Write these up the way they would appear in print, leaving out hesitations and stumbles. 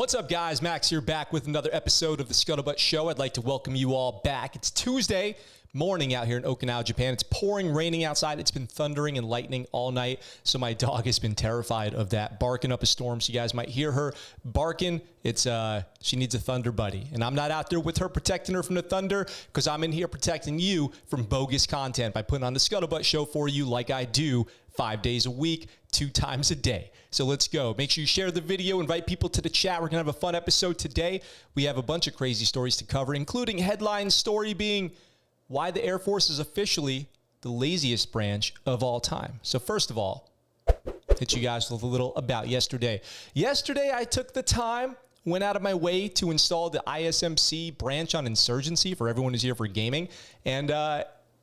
What's up, guys? Max here, back with another episode of the ScuttleButt Show. I'd like to welcome you all back. It's Tuesday morning out here in Okinawa, Japan. It's pouring, raining outside. It's been thundering and lightning all night, so my dog has been terrified of that, barking up a storm. So you guys might hear her barking. She needs a thunder buddy, and I'm not out there with her protecting her from the thunder because I'm in here protecting you from bogus content by putting on the ScuttleButt Show for you like I do 5 days a week, 2 times a day. So let's go. Make sure you share the video, invite people to the chat. We're going to have a fun episode today. We have a bunch of crazy stories to cover, including headline story being why the Air Force is officially the laziest branch of all time. So first of all, hit you guys with a little about yesterday. Yesterday, I took the time, went out of my way to install the ISMC branch on insurgency for everyone who's here for gaming, and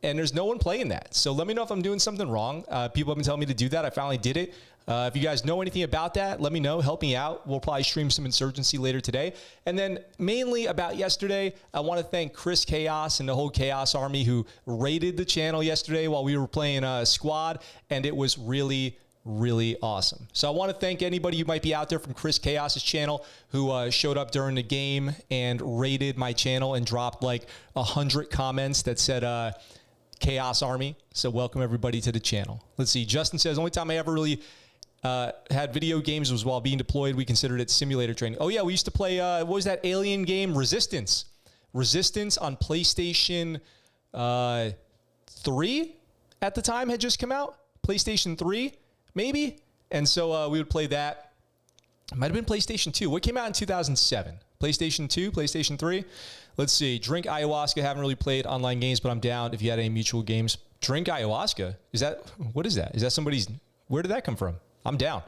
there's no one playing that. So let me know if I'm doing something wrong. People have been telling me to do that. I finally did it. If you guys know anything about that, let me know. Help me out. We'll probably stream some Insurgency later today. And then mainly about yesterday, I want to thank Chris Chaos and the whole Chaos Army who raided the channel yesterday while we were playing Squad, and it was really, really awesome. So I want to thank anybody who might be out there from Chris Chaos's channel who showed up during the game and raided my channel and dropped like 100 comments that said Chaos Army. So welcome everybody to the channel. Let's see. Justin says, only time I ever really had video games was while being deployed. We considered it simulator training. Oh yeah, we used to play, what was that alien game? Resistance. Resistance on PlayStation 3 at the time had just come out. PlayStation 3, maybe? And so we would play that. It might have been PlayStation 2. What came out in 2007? PlayStation 2, PlayStation 3? Let's see. Drink Ayahuasca. Haven't really played online games, but I'm down if you had any mutual games. Drink Ayahuasca? Is that, what is that? Is that somebody's, where did that come from? I'm down.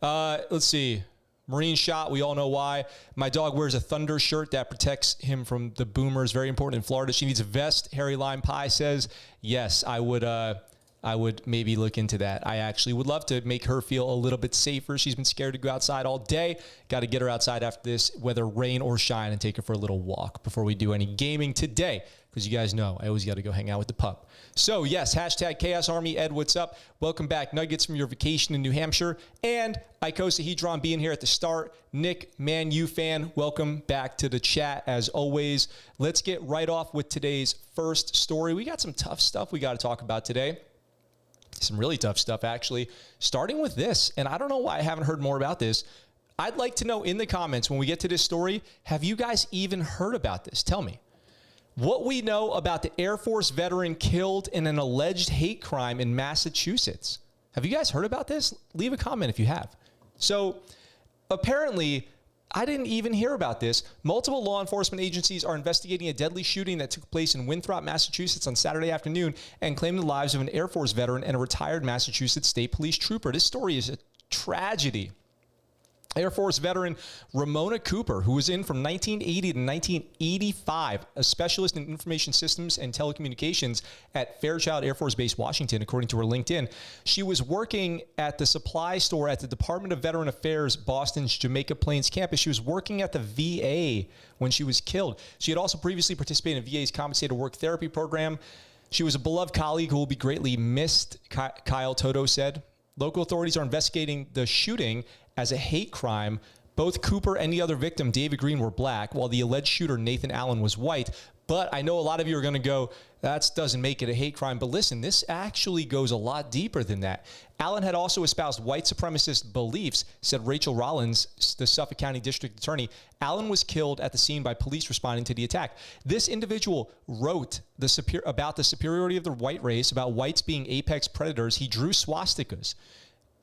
Let's see. Marine shot. We all know why. My dog wears a Thunder shirt that protects him from the boomers. Very important in Florida. She needs a vest. Harry Lime Pie says, yes, I would maybe look into that. I actually would love to make her feel a little bit safer. She's been scared to go outside all day. Got to get her outside after this, whether rain or shine, and take her for a little walk before we do any gaming today. Because you guys know I always got to go hang out with the pup. So yes, hashtag Chaos Army. Ed, what's up? Welcome back. Nuggets from your vacation in New Hampshire. And Icosahedron being here at the start. Nick, Man U fan, welcome back to the chat as always. Let's get right off with today's first story. We got some tough stuff we got to talk about today. Some really tough stuff, actually. Starting with this, and I don't know why I haven't heard more about this. I'd like to know in the comments when we get to this story, have you guys even heard about this? Tell me. What we know about the Air Force veteran killed in an alleged hate crime in Massachusetts. Have you guys heard about this? Leave a comment if you have. So apparently, I didn't even hear about this. Multiple law enforcement agencies are investigating a deadly shooting that took place in Winthrop, Massachusetts on Saturday afternoon and claimed the lives of an Air Force veteran and a retired Massachusetts State Police trooper. This story is a tragedy. Air Force veteran Ramona Cooper, who was in from 1980 to 1985, a specialist in information systems and telecommunications at Fairchild Air Force Base, Washington, according to her LinkedIn. She was working at the supply store at the Department of Veteran Affairs, Boston's Jamaica Plains campus. She was working at the VA when she was killed. She had also previously participated in VA's compensated work therapy program. She was a beloved colleague who will be greatly missed, Kyle Toto said. Local authorities are investigating the shooting as a hate crime. Both Cooper and the other victim, David Green, were black, while the alleged shooter, Nathan Allen, was white. But I know a lot of you are going to go, that doesn't make it a hate crime. But listen, this actually goes a lot deeper than that. Allen had also espoused white supremacist beliefs, said Rachel Rollins, the Suffolk County District Attorney. Allen was killed at the scene by police responding to the attack. This individual wrote about the superiority of the white race, about whites being apex predators. He drew swastikas.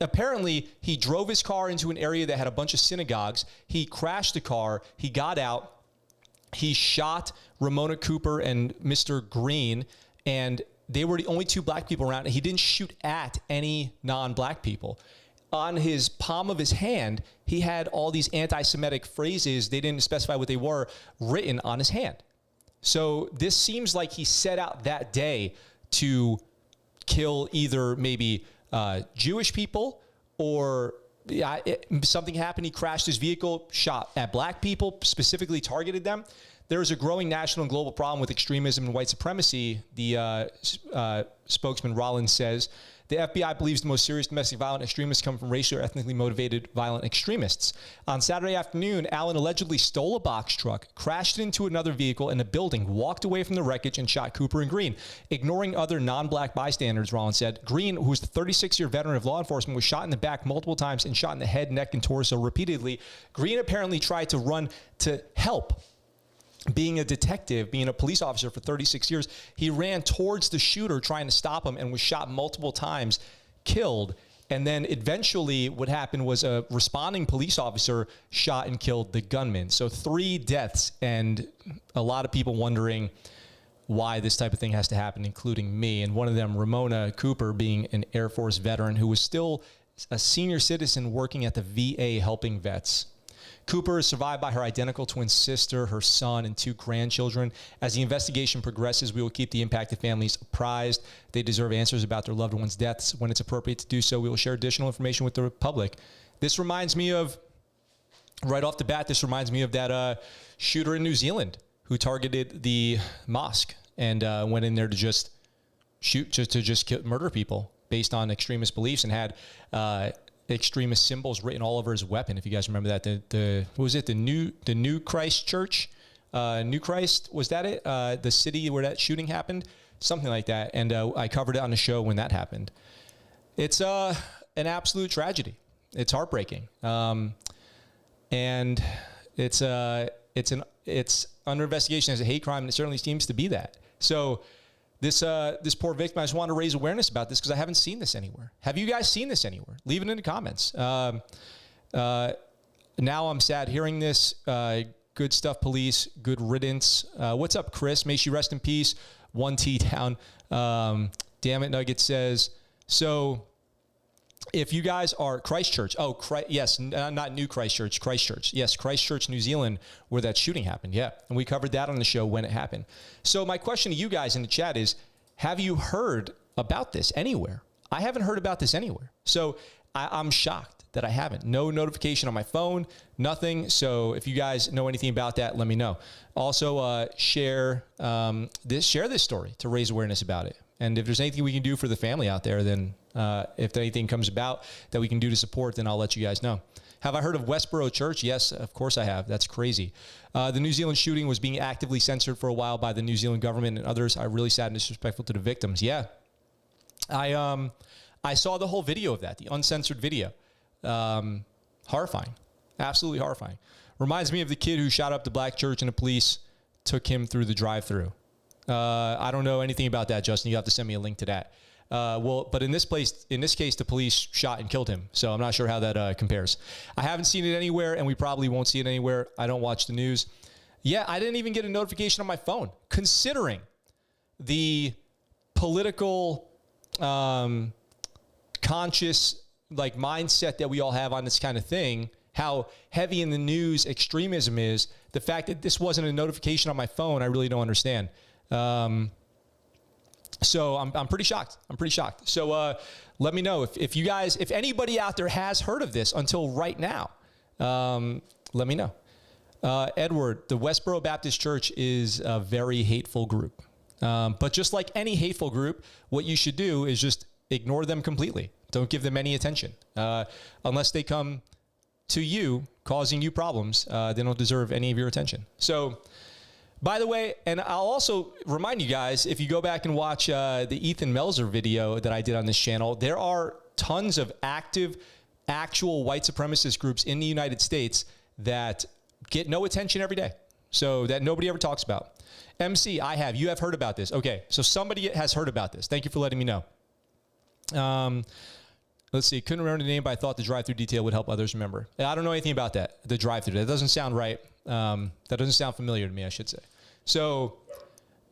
Apparently, he drove his car into an area that had a bunch of synagogues. He crashed the car. He got out. He shot Ramona Cooper and Mr. Green, and they were the only 2 black people around. He didn't shoot at any non-black people. On his palm of his hand, he had all these anti-Semitic phrases, they didn't specify what they were, written on his hand. So this seems like he set out that day to kill either maybe Jewish people or something happened. He crashed his vehicle, shot at black people, specifically targeted them. There is a growing national and global problem with extremism and white supremacy, the spokesman Rollins says. The FBI believes the most serious domestic violent extremists come from racially or ethnically motivated violent extremists. On Saturday afternoon, Allen allegedly stole a box truck, crashed into another vehicle in a building, walked away from the wreckage, and shot Cooper and Green. Ignoring other non-black bystanders, Rollins said. Green, who was the 36-year veteran of law enforcement, was shot in the back multiple times and shot in the head, neck, and torso repeatedly. Green apparently tried to run to help. Being a detective, being a police officer for 36 years, he ran towards the shooter trying to stop him and was shot multiple times, killed. And then eventually what happened was a responding police officer shot and killed the gunman. So 3 deaths, and a lot of people wondering why this type of thing has to happen, including me. And one of them, Ramona Cooper, being an Air Force veteran who was still a senior citizen working at the VA helping vets. Cooper is survived by her identical twin sister, her son, and 2 grandchildren. As the investigation progresses, we will keep the impacted families apprised. They deserve answers about their loved ones' deaths. When it's appropriate to do so, we will share additional information with the public. This reminds me of, right off the bat, this reminds me of that shooter in New Zealand who targeted the mosque and went in there to just shoot, to just murder people based on extremist beliefs, and had extremist symbols written all over his weapon. If you guys remember that, what was it? The New Christ Church, New Christ, was that it? The city where that shooting happened, something like that. And I covered it on the show when that happened. It's an absolute tragedy. It's heartbreaking, and it's under investigation as a hate crime, and it certainly seems to be that. So this poor victim, I just want to raise awareness about this because I haven't seen this anywhere. Have you guys seen this anywhere? Leave it in the comments. Now I'm sad hearing this. Good stuff, police. Good riddance. What's up, Chris? May she rest in peace. 1T down. Damn it, Nugget says. So if you guys are Christchurch, yes, not New Christchurch, Christchurch. Yes, Christchurch, New Zealand, where that shooting happened. Yeah, and we covered that on the show when it happened. So my question to you guys in the chat is, have you heard about this anywhere? I haven't heard about this anywhere. So I'm shocked that I haven't. No notification on my phone, nothing. So if you guys know anything about that, let me know. Also, share this story to raise awareness about it. And if there's anything we can do for the family out there, then if anything comes about that we can do to support, then I'll let you guys know. Have I heard of Westboro Church? Yes, of course I have. That's crazy. The New Zealand shooting was being actively censored for a while by the New Zealand government and others. I'm really sad and disrespectful to the victims. Yeah. I saw the whole video of that, the uncensored video. Horrifying. Absolutely horrifying. Reminds me of the kid who shot up the black church and the police took him through the drive-thru. I don't know anything about that, Justin. You have to send me a link to that. But in this case, the police shot and killed him. So I'm not sure how that compares. I haven't seen it anywhere, and we probably won't see it anywhere. I don't watch the news. Yeah, I didn't even get a notification on my phone, considering the political conscious mindset that we all have on this kind of thing, how heavy in the news extremism is. The fact that this wasn't a notification on my phone, I really don't understand. So I'm pretty shocked. So let me know if anybody out there has heard of this until right now. Let me know. Edward, the Westboro Baptist Church is a very hateful group. But just like any hateful group, what you should do is just ignore them completely. Don't give them any attention. Unless they come to you, causing you problems, they don't deserve any of your attention. So, by the way, and I'll also remind you guys, if you go back and watch the Ethan Melzer video that I did on this channel, there are tons of active, actual white supremacist groups in the United States that get no attention every day. So that nobody ever talks about. MC, you have heard about this. Okay, so somebody has heard about this. Thank you for letting me know. Let's see. Couldn't remember the name, but I thought the drive-through detail would help others remember. I don't know anything about that, the drive-through. That doesn't sound right. That doesn't sound familiar to me, I should say. So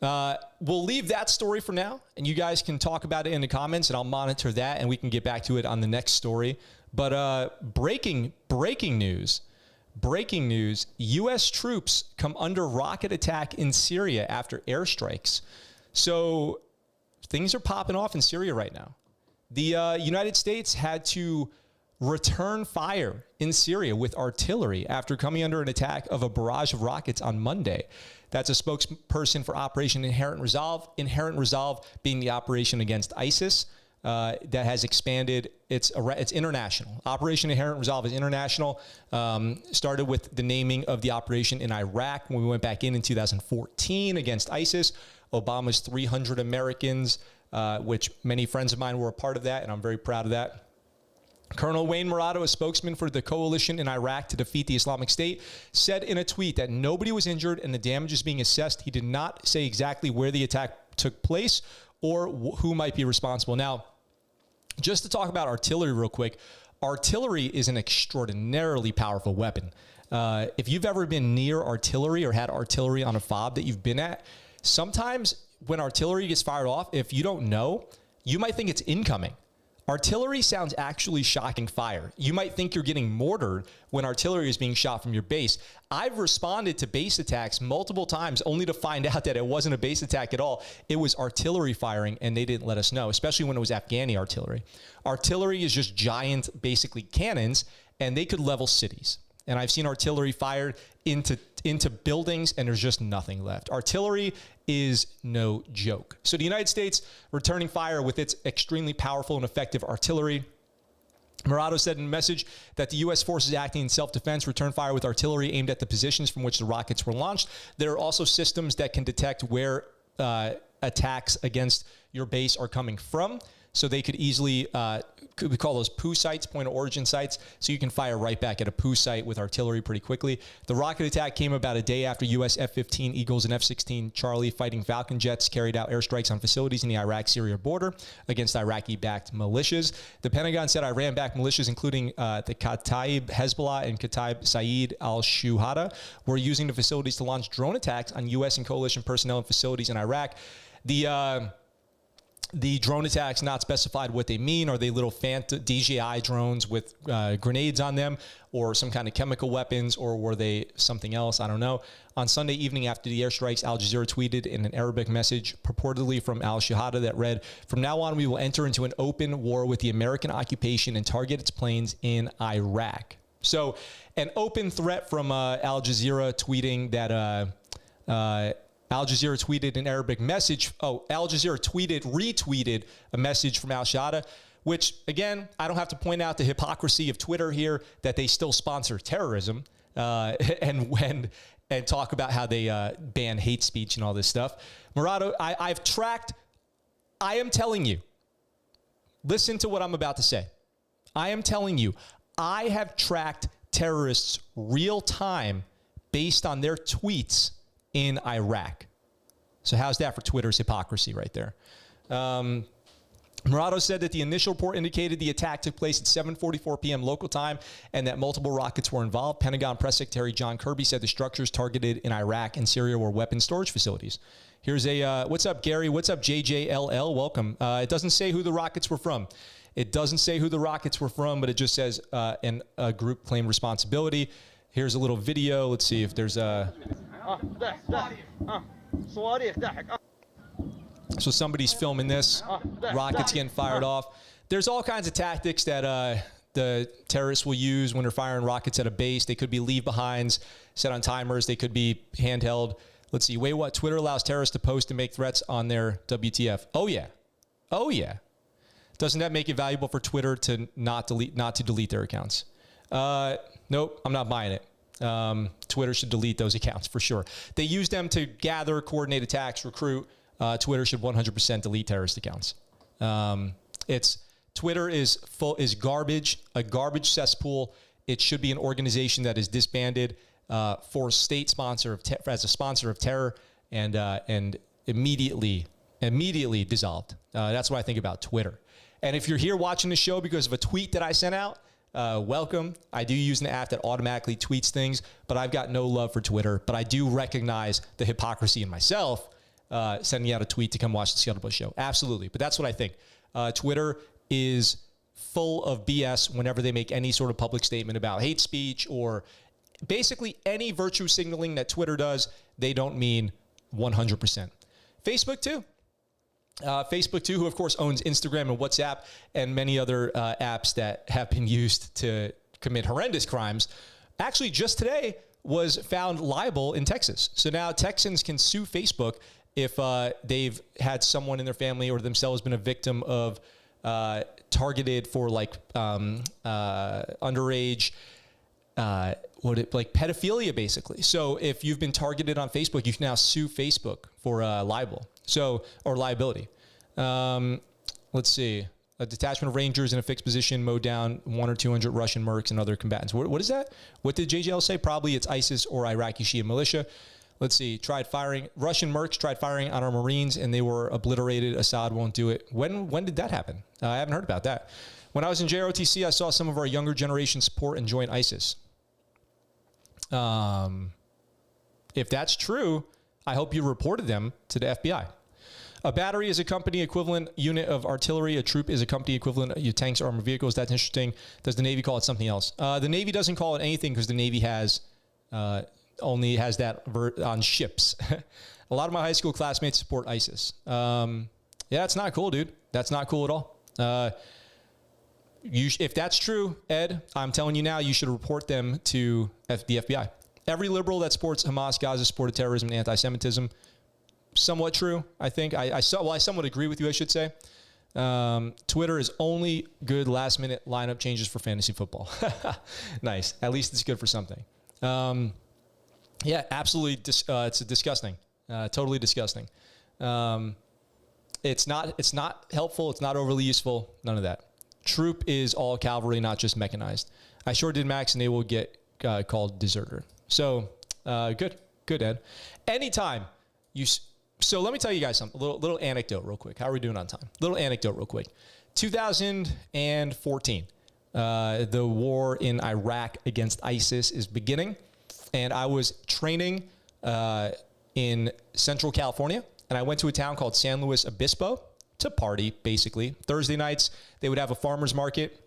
we'll leave that story for now, and you guys can talk about it in the comments, and I'll monitor that, and we can get back to it on the next story. But breaking news. U.S. troops come under rocket attack in Syria after airstrikes. So things are popping off in Syria right now. The United States had to return fire in Syria with artillery after coming under an attack of a barrage of rockets on Monday. That's a spokesperson for Operation Inherent Resolve. Inherent Resolve being the operation against ISIS. that has expanded. It's international. Operation Inherent Resolve is international. Started with the naming of the operation in Iraq when we went back in 2014 against ISIS. Obama's 300 Americans, which many friends of mine were a part of that, and I'm very proud of that. Colonel Wayne Morato, a spokesman for the coalition in Iraq to defeat the Islamic State, said in a tweet that nobody was injured and the damage is being assessed. He did not say exactly where the attack took place or who might be responsible. Now, just to talk about artillery real quick, artillery is an extraordinarily powerful weapon. If you've ever been near artillery or had artillery on a fob that you've been at, sometimes when artillery gets fired off, if you don't know, you might think it's incoming. Artillery sounds actually shocking fire. You might think you're getting mortared when artillery is being shot from your base. I've responded to base attacks multiple times only to find out that it wasn't a base attack at all. It was artillery firing, and they didn't let us know, especially when it was Afghani artillery. Artillery is just giant, basically cannons, and they could level cities. And I've seen artillery fired into buildings, and there's just nothing left. Artillery is no joke. So the United States returning fire with its extremely powerful and effective artillery. Morato said in a message that the U.S. forces acting in self-defense returned fire with artillery aimed at the positions from which the rockets were launched. There are also systems that can detect where attacks against your base are coming from. So they could easily, we call those POO sites, point of origin sites, so you can fire right back at a POO site with artillery pretty quickly. The rocket attack came about a day after U.S. F-15 Eagles and F-16 Charlie fighting Falcon jets carried out airstrikes on facilities in the Iraq-Syria border against Iraqi-backed militias. The Pentagon said Iran-backed militias, including the Kataib Hezbollah and Kataib Saeed al-Shuhada, were using the facilities to launch drone attacks on U.S. and coalition personnel and facilities in Iraq. The drone attacks not specified what they mean. Are they little DJI drones with grenades on them or some kind of chemical weapons, or were they something else? I don't know. On Sunday evening after the airstrikes, Al Jazeera tweeted in an Arabic message purportedly from al-Shahada that read, "From now on, we will enter into an open war with the American occupation and target its planes in Iraq." So an open threat from Al Jazeera tweeting that Al Jazeera tweeted an Arabic message. Oh, Al Jazeera retweeted a message from al-Shahada, which, again, I don't have to point out the hypocrisy of Twitter here, that they still sponsor terrorism and talk about how they ban hate speech and all this stuff. Morato, I am telling you, listen to what I'm about to say. I am telling you, I have tracked terrorists real time based on their tweets in Iraq. So how's that for Twitter's hypocrisy right there? Morato said that the initial report indicated the attack took place at 7:44 p.m. local time and that multiple rockets were involved. Pentagon Press Secretary John Kirby said the structures targeted in Iraq and Syria were weapon storage facilities. Here's a, what's up, Gary? What's up, JJLL? Welcome. It doesn't say who the rockets were from. It doesn't say who the rockets were from, but it just says a group claimed responsibility. Here's a little video. Let's see if there's a... So somebody's filming this. Rockets getting fired off. There's all kinds of tactics that the terrorists will use when they're firing rockets at a base. They could be leave-behinds set on timers. They could be handheld. Let's see. Wait, what? Twitter allows terrorists to post and make threats on their WTF. Oh, yeah. Oh, yeah. Doesn't that make it valuable for Twitter to not to delete their accounts? Nope, I'm not buying it. Twitter should delete those accounts for sure. They use them to gather, coordinate attacks, recruit. Twitter should 100% delete terrorist accounts. Twitter is garbage, a garbage cesspool. It should be an organization that is disbanded for state sponsor as a sponsor of terror and immediately dissolved. That's what I think about Twitter. And if you're here watching the show because of a tweet that I sent out, welcome. I do use an app that automatically tweets things, but I've got no love for Twitter. But I do recognize the hypocrisy in myself sending out a tweet to come watch the ScuttleButt Show. Absolutely. But that's what I think. Twitter is full of BS whenever they make any sort of public statement about hate speech or basically any virtue signaling that Twitter does, they don't mean 100%. Facebook, too. Facebook, too, who, of course, owns Instagram and WhatsApp and many other apps that have been used to commit horrendous crimes, actually just today was found liable in Texas. So now Texans can sue Facebook if they've had someone in their family or themselves been a victim of targeted for like underage, like pedophilia, basically. So if you've been targeted on Facebook, you can now sue Facebook for libel, or liability. Let's see. A detachment of Rangers in a fixed position mowed down 100 or 200 Russian mercs and other combatants. What is that? What did JJL say? Probably it's ISIS or Iraqi Shia militia. Let's see. Russian mercs tried firing on our Marines and they were obliterated. Assad won't do it. When did that happen? I haven't heard about that. When I was in JROTC, I saw some of our younger generation support and join ISIS. If that's true, I hope you reported them to the FBI. A battery is a company equivalent unit of artillery. A troop is a company equivalent of your tanks or armored vehicles. That's interesting. Does the Navy call it something else? The Navy doesn't call it anything because the Navy only has that on ships. A lot of my high school classmates support ISIS. Yeah, it's not cool, dude. That's not cool at all. If that's true, Ed, I'm telling you now, you should report them to the FBI. Every liberal that supports Hamas, Gaza, supported terrorism and anti-Semitism. Somewhat true, I think. I somewhat agree with you, I should say. Twitter is only good last-minute lineup changes for fantasy football. Nice. At least it's good for something. Yeah, absolutely. It's disgusting. Totally disgusting. It's not helpful. It's not overly useful. None of that. Troop is all cavalry, not just mechanized. I sure did, Max, and they will get called deserter. So good, Ed. Anytime you. So let me tell you guys something. A little anecdote, real quick. How are we doing on time? Little anecdote, real quick. 2014, the war in Iraq against ISIS is beginning, and I was training in Central California, and I went to a town called San Luis Obispo to party, basically. Thursday nights, they would have a farmer's market.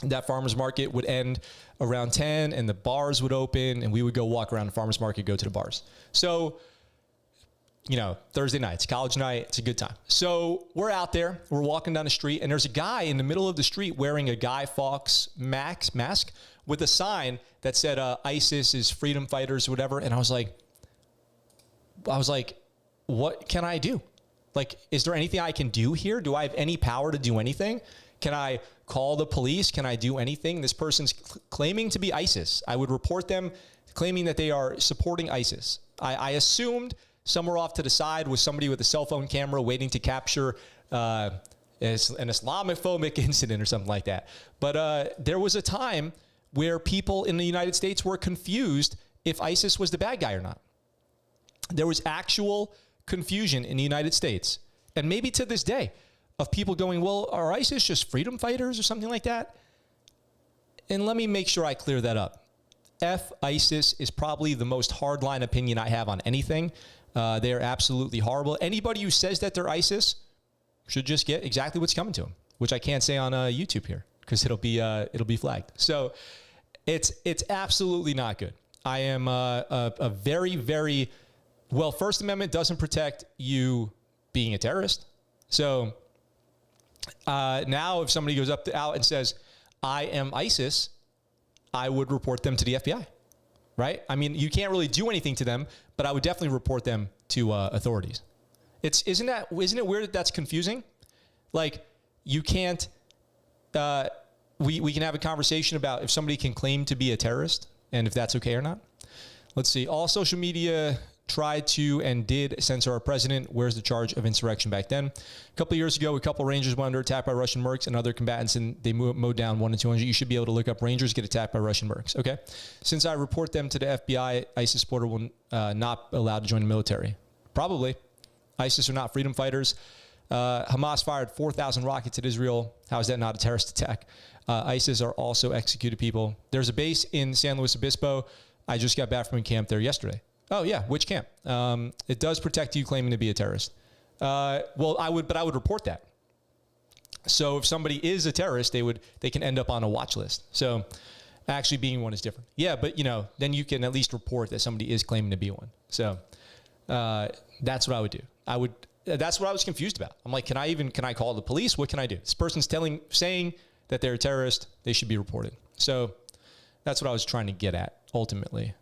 That farmer's market would end around 10, and the bars would open, and we would go walk around the farmer's market, go to the bars. So, Thursday nights, college night, it's a good time. So we're out there, we're walking down the street, and there's a guy in the middle of the street wearing a Guy Fawkes mask with a sign that said ISIS is freedom fighters, whatever. And I was like, what can I do? Like, is there anything I can do here? Do I have any power to do anything? Can I call the police? Can I do anything? This person's claiming to be ISIS. I would report them claiming that they are supporting ISIS. I assumed somewhere off to the side was somebody with a cell phone camera waiting to capture an Islamophobic incident or something like that. But there was a time where people in the United States were confused if ISIS was the bad guy or not. There was actual confusion in the United States, and maybe to this day, of people going, well, are ISIS just freedom fighters or something like that? And let me make sure I clear that up. ISIS is probably the most hardline opinion I have on anything. They are absolutely horrible. Anybody who says that they're ISIS should just get exactly what's coming to them, which I can't say on YouTube here because it'll be flagged. So it's absolutely not good. I am a very, very well. First Amendment doesn't protect you being a terrorist. So now, if somebody goes out and says, "I am ISIS," I would report them to the FBI. Right? I mean, you can't really do anything to them, but I would definitely report them to authorities. Isn't it weird that that's confusing? Like, you can't. We can have a conversation about if somebody can claim to be a terrorist and if that's okay or not. Let's see. All social media tried to and did censor our president. Where's the charge of insurrection back then? A couple of years ago, a couple of Rangers went under attack by Russian mercs and other combatants, and they mowed down 1 to 200. You should be able to look up Rangers get attacked by Russian mercs. Okay. Since I report them to the FBI, ISIS supporter will not allowed to join the military. Probably. ISIS are not freedom fighters. Hamas fired 4,000 rockets at Israel. How is that not a terrorist attack? ISIS are also executed people. There's a base in San Luis Obispo. I just got back from a camp there yesterday. Oh yeah, which camp? It does protect you claiming to be a terrorist. Well, I would report that. So if somebody is a terrorist, they can end up on a watch list. So actually being one is different. Yeah, but then you can at least report that somebody is claiming to be one. So that's what I would do. That's what I was confused about. I'm like, can I call the police? What can I do? This person's saying that they're a terrorist. They should be reported. So that's what I was trying to get at ultimately.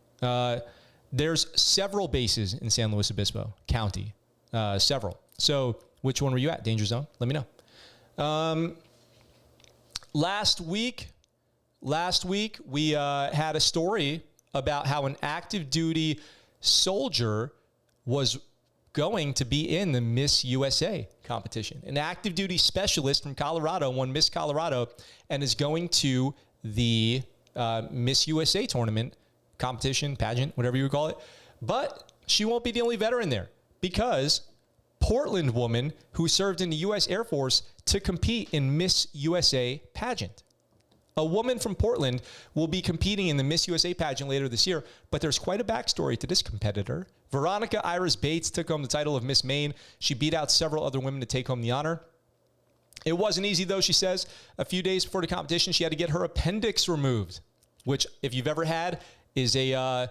There's several bases in San Luis Obispo County, several. So which one were you at? Danger zone? Let me know. Last week, we had a story about how an active duty soldier was going to be in the Miss USA competition. An active duty specialist from Colorado won Miss Colorado and is going to the Miss USA tournament, competition, pageant, whatever you would call it. But she won't be the only veteran there, because Portland woman who served in the U.S. Air Force to compete in Miss USA pageant. A woman from Portland will be competing in the Miss USA pageant later this year, but there's quite a backstory to this competitor. Veronica Iris Bates took home the title of Miss Maine. She beat out several other women to take home the honor. It wasn't easy, though, she says. A few days before the competition, she had to get her appendix removed, which, if you've ever had, is a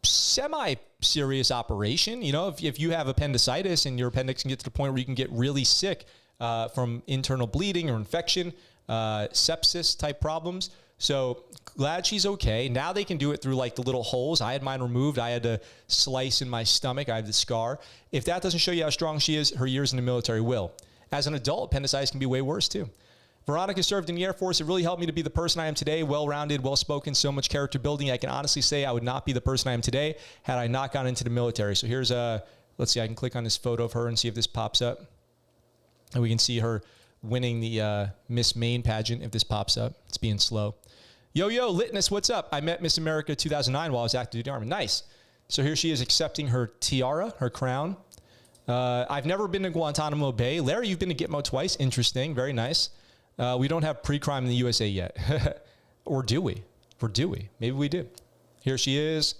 semi-serious operation. You know, if you have appendicitis and your appendix can get to the point where you can get really sick from internal bleeding or infection, sepsis type problems. So glad she's okay. Now they can do it through like the little holes. I had mine removed. I had to slice in my stomach. I have the scar. If that doesn't show you how strong she is, her years in the military will. As an adult, appendicitis can be way worse too. Veronica served in the Air Force. It really helped me to be the person I am today. Well-rounded, well-spoken, so much character building. I can honestly say I would not be the person I am today had I not gone into the military. So here's let's see, I can click on this photo of her and see if this pops up. And we can see her winning the Miss Maine pageant if this pops up. It's being slow. Yo, Litness, what's up? I met Miss America 2009 while I was active duty Army. Nice. So here she is accepting her tiara, her crown. I've never been to Guantanamo Bay. Larry, you've been to Gitmo twice. Interesting. Very nice. We don't have pre-crime in the USA yet. Or do we? Or do we? Maybe we do. Here she is.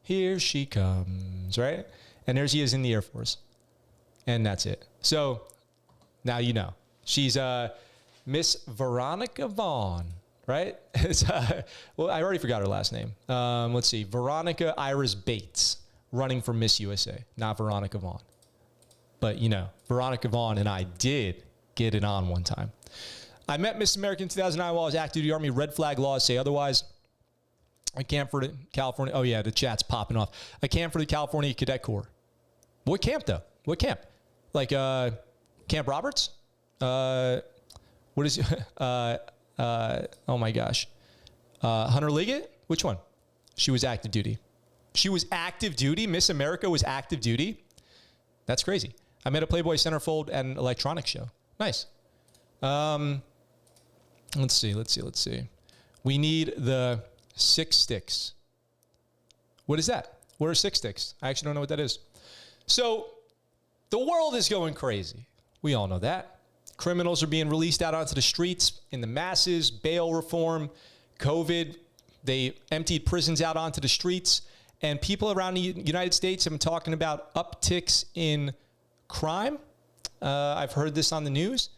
Here she comes, right? And there she is in the Air Force. And that's it. So now you know. She's Miss Veronica Vaughn, right? Well, I already forgot her last name. Let's see. Veronica Iris Bates, running for Miss USA, not Veronica Vaughn. But, you know, Veronica Vaughn and I did get it on one time. I met Miss America in 2009 while I was active duty Army. Red flag laws say otherwise. I camp for the California. Oh, yeah, the chat's popping off. I camp for the California Cadet Corps. What camp, though? What camp? Like Camp Roberts? What is oh my gosh. Hunter Liggett? Which one? She was active duty. She was active duty? Miss America was active duty? That's crazy. I met a Playboy Centerfold at an electronics show. Nice. Let's see. We need the 6 sticks. What is that? What are 6 sticks? I actually don't know what that is. So the world is going crazy. We all know that. Criminals are being released out onto the streets in the masses, bail reform, COVID. They emptied prisons out onto the streets. And people around the United States have been talking about upticks in crime. I've heard this on the news.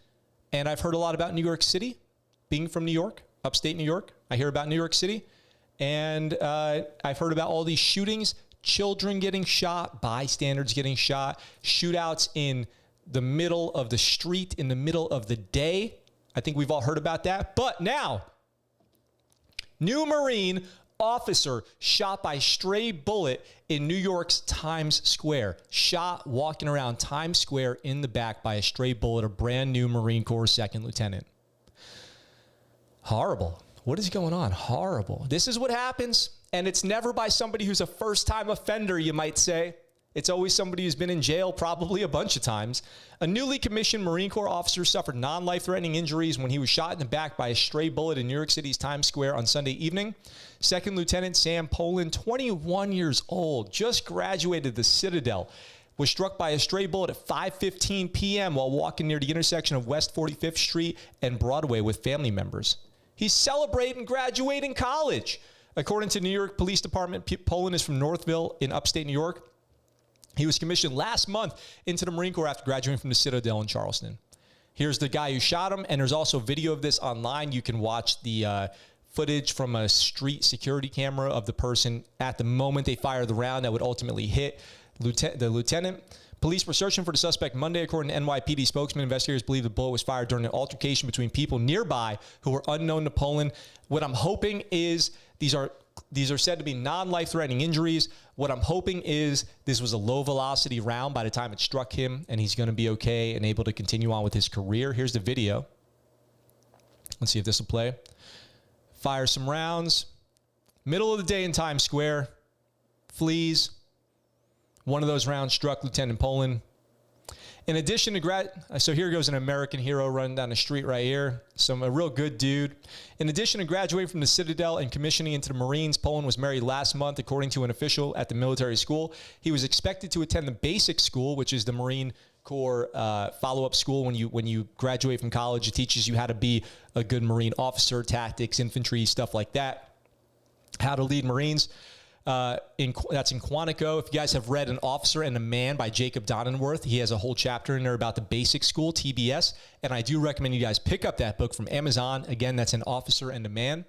And I've heard a lot about New York City. Being from New York, upstate New York, I hear about New York City. And I've heard about all these shootings, children getting shot, bystanders getting shot, shootouts in the middle of the street, in the middle of the day. I think we've all heard about that. But now, new Marine officer shot by stray bullet in New York's Times Square. Shot walking around Times Square in the back by a stray bullet, a brand new Marine Corps second lieutenant. Horrible. What is going on? Horrible. This is what happens. And it's never by somebody who's a first-time offender, you might say. It's always somebody who's been in jail probably a bunch of times. A newly commissioned Marine Corps officer suffered non-life-threatening injuries when he was shot in the back by a stray bullet in New York City's Times Square on Sunday evening. Second Lieutenant Sam Poland, 21 years old, just graduated the Citadel, was struck by a stray bullet at 5:15 p.m. while walking near the intersection of West 45th Street and Broadway with family members. He's celebrating graduating college. According to New York Police Department, Poland is from Northville in upstate New York. He was commissioned last month into the Marine Corps after graduating from the Citadel in Charleston. Here's the guy who shot him, and there's also video of this online. You can watch the footage from a street security camera of the person at the moment they fire the round that would ultimately hit the lieutenant. Police were searching for the suspect Monday, according to NYPD spokesman. Investigators believe the bullet was fired during an altercation between people nearby who were unknown to Poland. What I'm hoping is these are These are said to be non-life-threatening injuries. What I'm hoping is this was a low-velocity round by the time it struck him, and he's going to be okay and able to continue on with his career. Here's the video. Let's see if this will play. Fire some rounds. Middle of the day in Times Square. Flees. One of those rounds struck Lieutenant Poland. In addition to so here goes an American hero running down the street right here. A real good dude. In addition to graduating from the Citadel and commissioning into the Marines, Poland was married last month, according to an official at the military school. He was expected to attend the basic school, which is the Marine Corps follow-up school. When you graduate from college, it teaches you how to be a good Marine officer, tactics, infantry, stuff like that, how to lead Marines. That's in Quantico. If you guys have read An Officer and a Man by Jacob Donenworth, he has a whole chapter in there about the basic school, TBS, and I do recommend you guys pick up that book from Amazon. Again, that's An Officer and a Man.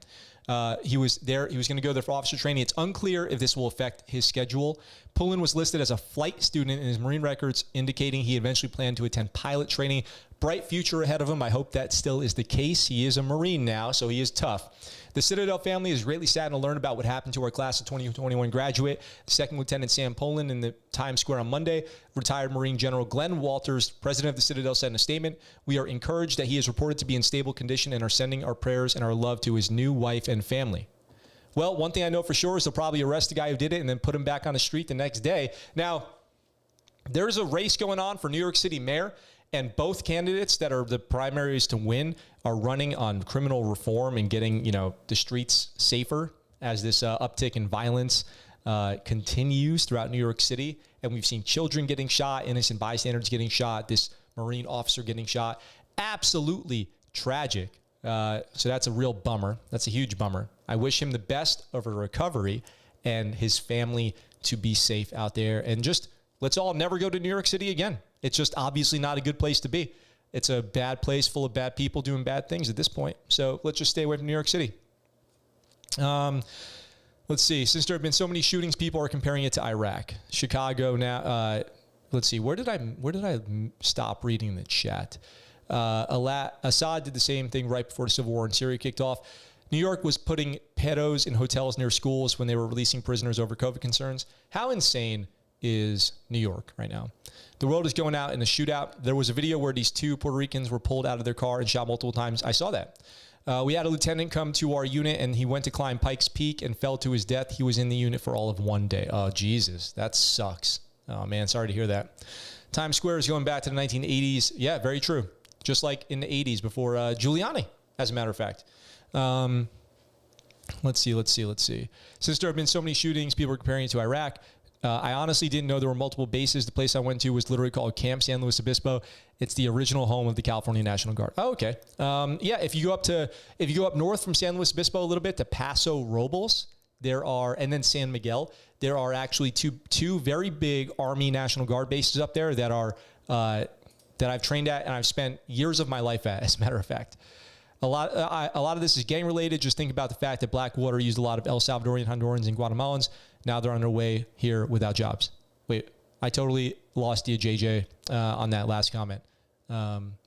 He was going to go there for officer training. It's unclear if this will affect his schedule. Pullen was listed as a flight student in his Marine records, indicating he eventually planned to attend pilot training. Bright future ahead of him. I hope that still is the case. He is a Marine now, so he is tough. The Citadel family is greatly saddened to learn about what happened to our class of 2021 graduate, Second Lieutenant Sam Poland, in the Times Square on Monday. Retired Marine General Glenn Walters, president of the Citadel, said in a statement, "We are encouraged that he is reported to be in stable condition and are sending our prayers and our love to his new wife and family." Well, one thing I know for sure is they'll probably arrest the guy who did it and then put him back on the street the next day. Now, there's a race going on for New York City mayor, and both candidates that are the primaries to win are running on criminal reform and getting, the streets safer as this uptick in violence continues throughout New York City. And we've seen children getting shot, innocent bystanders getting shot, this Marine officer getting shot. Absolutely tragic. So that's a real bummer. That's a huge bummer. I wish him the best of a recovery and his family to be safe out there. And just let's all never go to New York City again. It's just obviously not a good place to be. It's a bad place full of bad people doing bad things at this point. So let's just stay away from New York City. Let's see. Since there have been so many shootings, people are comparing it to Iraq. Chicago now. Let's see. Where did I stop reading the chat? Assad did the same thing right before the civil war in Syria kicked off. New York was putting pedos in hotels near schools when they were releasing prisoners over COVID concerns. How insane is New York right now? The world is going out in a shootout. There was a video where these two Puerto Ricans were pulled out of their car and shot multiple times. I saw that. We had a lieutenant come to our unit, and he went to climb Pikes Peak and fell to his death. He was in the unit for all of one day. Oh, Jesus. That sucks. Oh, man. Sorry to hear that. Times Square is going back to the 1980s. Yeah, very true. Just like in the 80s before Giuliani, as a matter of fact. Let's see. Since there have been so many shootings, people are comparing it to Iraq. I honestly didn't know there were multiple bases. The place I went to was literally called Camp San Luis Obispo. It's the original home of the California National Guard. Oh, okay. Yeah, if you go up north from San Luis Obispo a little bit to Paso Robles, and then San Miguel, there are actually two very big Army National Guard bases up there that I've trained at and I've spent years of my life at, as a matter of fact. A lot of this is gang related. Just think about the fact that Blackwater used a lot of El Salvadorian, Hondurans, and Guatemalans. Now they're on their way here without jobs. Wait, I totally lost you, JJ, on that last comment.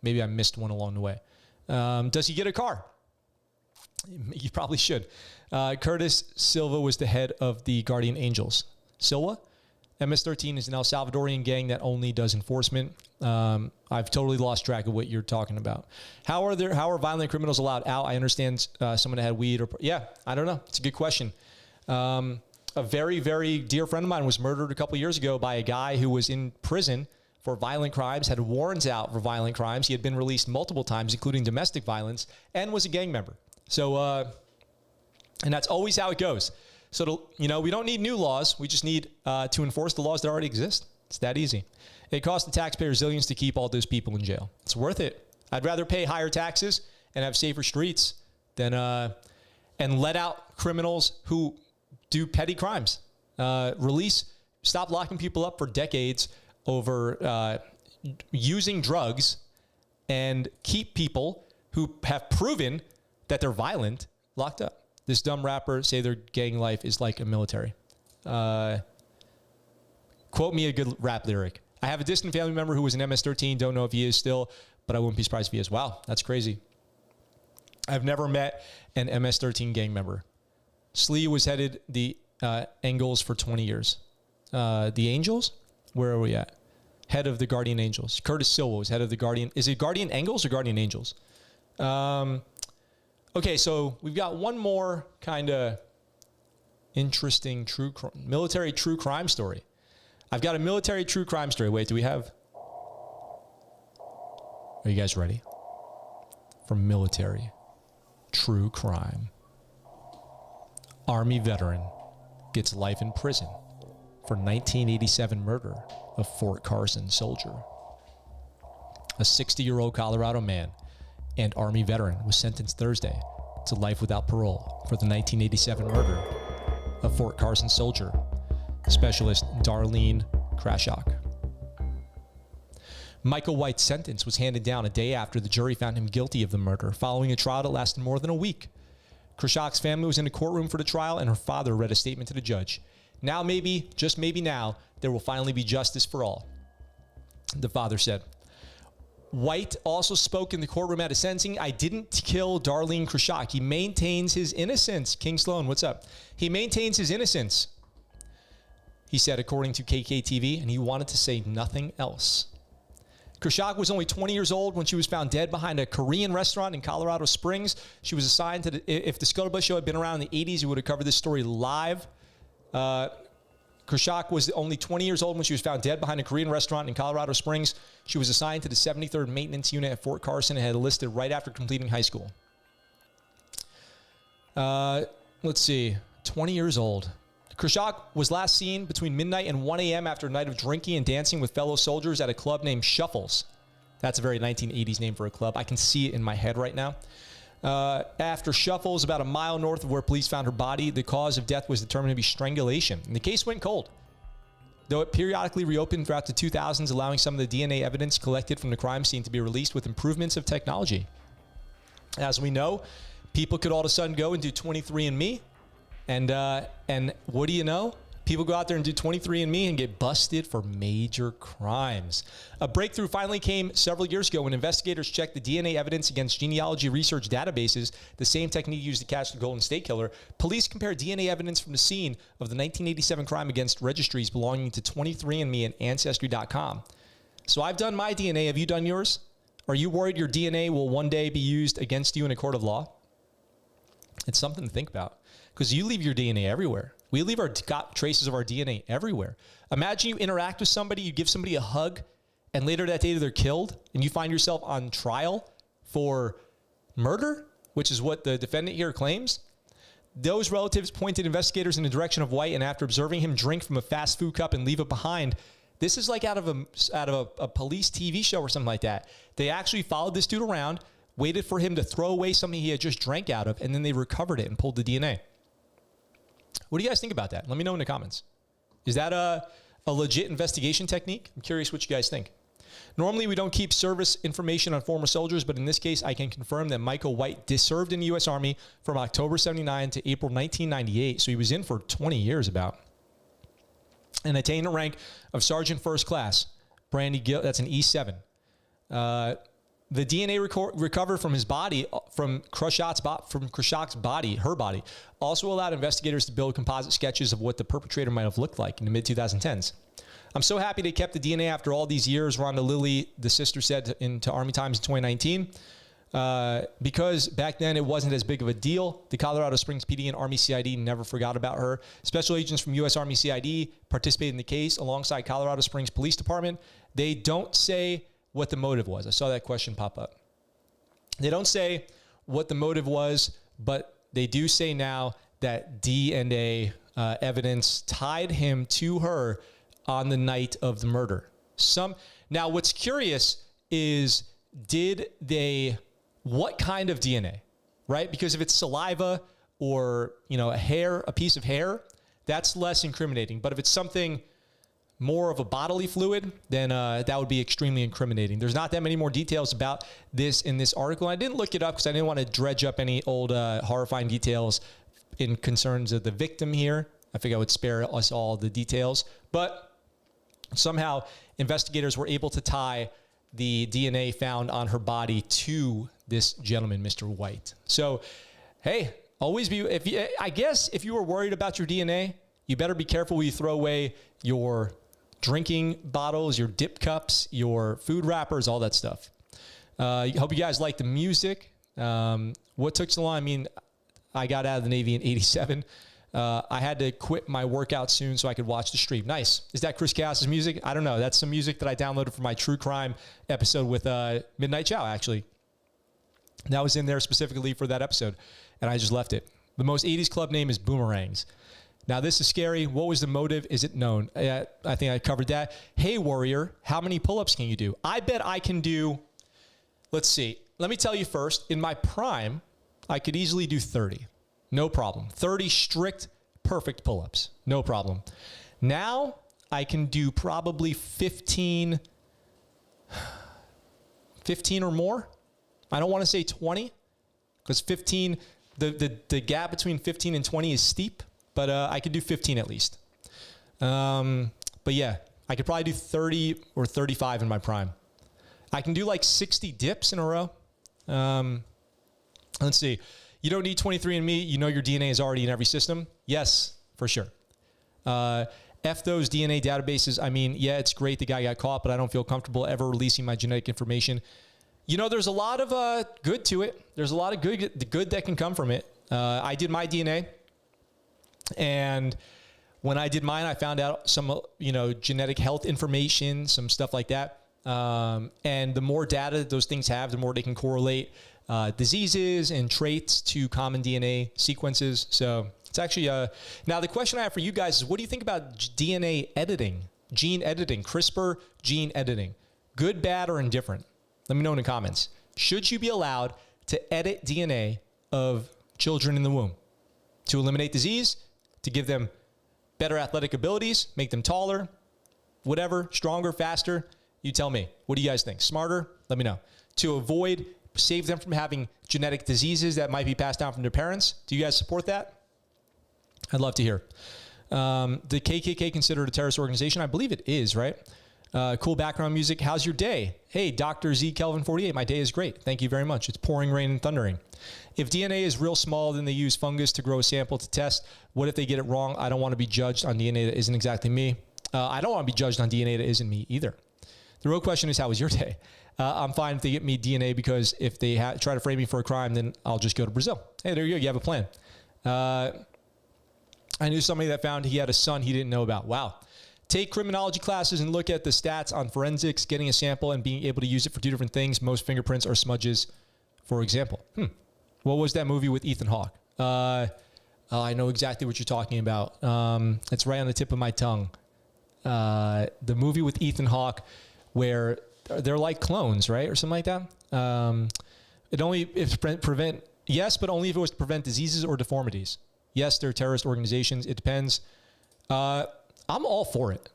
Maybe I missed one along the way. Does he get a car? You probably should. Curtis Silva was the head of the Guardian Angels. Silva? MS-13 is an El Salvadorian gang that only does enforcement. I've totally lost track of what you're talking about. How are violent criminals allowed out? I understand someone that had weed I don't know. It's a good question. A very, very dear friend of mine was murdered a couple years ago by a guy who was in prison for violent crimes, had warrants out for violent crimes. He had been released multiple times, including domestic violence, and was a gang member. So, and that's always how it goes. So, we don't need new laws. We just need to enforce the laws that already exist. It's that easy. It costs the taxpayers zillions to keep all those people in jail. It's worth it. I'd rather pay higher taxes and have safer streets than and let out criminals who do petty crimes. Stop locking people up for decades over using drugs, and keep people who have proven that they're violent locked up. This dumb rapper say their gang life is like a military. Quote me a good rap lyric. I have a distant family member who was in MS-13. Don't know if he is still, but I wouldn't be surprised if he is. Wow, that's crazy. I've never met an MS-13 gang member. Slee was headed the Angles for 20 years. The Angels? Where are we at? Head of the Guardian Angels. Curtis Silva was head of the Guardian. Is it Guardian Angles or Guardian Angels? Okay, so we've got one more kind of interesting military true crime story. I've got a military true crime story. Wait, do we have... Are you guys ready? For military true crime. Army veteran gets life in prison for 1987 murder of Fort Carson soldier. A 60-year-old Colorado man and Army veteran was sentenced Thursday to life without parole for the 1987 murder of Fort Carson soldier, Specialist Darlene Krashok. Michael White's sentence was handed down a day after the jury found him guilty of the murder, following a trial that lasted more than a week. Krashok's family was in the courtroom for the trial, and her father read a statement to the judge. Now maybe, just maybe now, there will finally be justice for all, the father said. White also spoke in the courtroom at his sentencing. I didn't kill Darlene Krashok. He maintains his innocence. King Sloan, what's up? He maintains his innocence, he said, according to KKTV, and he wanted to say nothing else. Krashok was only 20 years old when she was found dead behind a Korean restaurant in Colorado Springs. She was assigned to if the ScuttleButt Show had been around in the 80s, we would have covered this story live. Krashok was only 20 years old when she was found dead behind a Korean restaurant in Colorado Springs. She was assigned to the 73rd Maintenance Unit at Fort Carson and had enlisted right after completing high school. Let's see, 20 years old. Krashok was last seen between midnight and 1 a.m. after a night of drinking and dancing with fellow soldiers at a club named Shuffles. That's a very 1980s name for a club. I can see it in my head right now. After Shuffles, about a mile north of where police found her body, the cause of death was determined to be strangulation, and the case went cold. Though it periodically reopened throughout the 2000s, allowing some of the DNA evidence collected from the crime scene to be released with improvements of technology. As we know, people could all of a sudden go and do 23andMe, and what do you know? People go out there and do 23andMe and get busted for major crimes. A breakthrough finally came several years ago when investigators checked the DNA evidence against genealogy research databases, the same technique used to catch the Golden State Killer. Police compared DNA evidence from the scene of the 1987 crime against registries belonging to 23andMe and Ancestry.com. So I've done my DNA. Have you done yours? Are you worried your DNA will one day be used against you in a court of law? It's something to think about, because you leave your DNA everywhere. We leave got traces of our DNA everywhere. Imagine you interact with somebody, you give somebody a hug, and later that day they're killed, and you find yourself on trial for murder, which is what the defendant here claims. Those relatives pointed investigators in the direction of White, and after observing him drink from a fast food cup and leave it behind, this is like out of a police TV show or something like that. They actually followed this dude around, waited for him to throw away something he had just drank out of, and then they recovered it and pulled the DNA. What do you guys think about that? Let me know in the comments. Is that a legit investigation technique? I'm curious what you guys think. Normally, we don't keep service information on former soldiers, but in this case, I can confirm that Michael White served in the U.S. Army from October 79 to April 1998, so he was in for 20 years about, and attained the rank of Sergeant First Class. Brandy Gill, that's an E7. The DNA recovered from his body, from Krashok's body, her body, also allowed investigators to build composite sketches of what the perpetrator might have looked like in the mid-2010s. I'm so happy they kept the DNA after all these years, Rhonda Lilly, the sister, said to Army Times in 2019, because back then it wasn't as big of a deal. The Colorado Springs PD and Army CID never forgot about her. Special agents from U.S. Army CID participated in the case alongside Colorado Springs Police Department. They don't say what the motive was. I saw that question pop up. They don't say what the motive was, but they do say now that DNA evidence tied him to her on the night of the murder. Now, what's curious is, what kind of DNA, right? Because if it's saliva or, a piece of hair, that's less incriminating. But if it's something more of a bodily fluid, then that would be extremely incriminating. There's not that many more details about this in this article. I didn't look it up because I didn't want to dredge up any old horrifying details in concerns of the victim here. I figured I would spare us all the details. But somehow investigators were able to tie the DNA found on her body to this gentleman, Mr. White. So, hey, Always be, I guess if you were worried about your DNA, you better be careful when you throw away your drinking bottles, your dip cups, your food wrappers, all that stuff. Hope you guys like the music. What took so long? I mean, I got out of the Navy in 87. I had to quit my workout soon so I could watch the stream. Nice. Is that Chris Chaos's music? I don't know. That's some music that I downloaded for my true crime episode with Midnight Chow, actually. That was in there specifically for that episode, and I just left it. The most 80s club name is Boomerangs. Now, this is scary. What was the motive? Is it known? I think I covered that. Hey, Warrior, how many pull-ups can you do? I bet I can do, let's see. Let me tell you first. In my prime, I could easily do 30. No problem. 30 strict, perfect pull-ups. No problem. Now, I can do probably 15 or more. I don't want to say 20 because 15, the gap between 15 and 20 is steep, but I could do 15 at least. But yeah, I could probably do 30 or 35 in my prime. I can do like 60 dips in a row. Let's see. You don't need 23andMe. You know your DNA is already in every system. Yes, for sure. F those DNA databases. I mean, yeah, it's great the guy got caught, but I don't feel comfortable ever releasing my genetic information. You know, there's a lot of good to it. There's a lot of good that can come from it. I did my DNA, and when I did mine, I found out some, genetic health information, some stuff like that. And the more data that those things have, the more they can correlate diseases and traits to common DNA sequences. So it's actually now the question I have for you guys is, what do you think about DNA editing, gene editing, CRISPR gene editing? Good, bad, or indifferent? Let me know in the comments. Should you be allowed to edit DNA of children in the womb to eliminate disease, to give them better athletic abilities, make them taller, whatever, stronger, faster? You tell me. What do you guys think? Smarter? Let me know. To save them from having genetic diseases that might be passed down from their parents? Do you guys support that? I'd love to hear. The KKK considered a terrorist organization? I believe it is, right? Cool background music. How's your day? Hey, Dr. Z Kelvin 48. My day is great. Thank you very much. It's pouring rain and thundering. If DNA is real small, then they use fungus to grow a sample to test. What if they get it wrong? I don't want to be judged on DNA that isn't exactly me. I don't want to be judged on DNA that isn't me either. The real question is, how was your day? I'm fine if they get me DNA, because if they try to frame me for a crime, then I'll just go to Brazil. Hey, there you go. You have a plan. I knew somebody that found he had a son he didn't know about. Wow. Take criminology classes and look at the stats on forensics, getting a sample and being able to use it for two different things. Most fingerprints are smudges, for example. What was that movie with Ethan Hawke? I know exactly what you're talking about. It's right on the tip of my tongue. The movie with Ethan Hawke where they're like clones, right? Or something like that. It only if prevent, yes, but only if it was to prevent diseases or deformities. Yes, they're terrorist organizations. It depends. I'm all for it.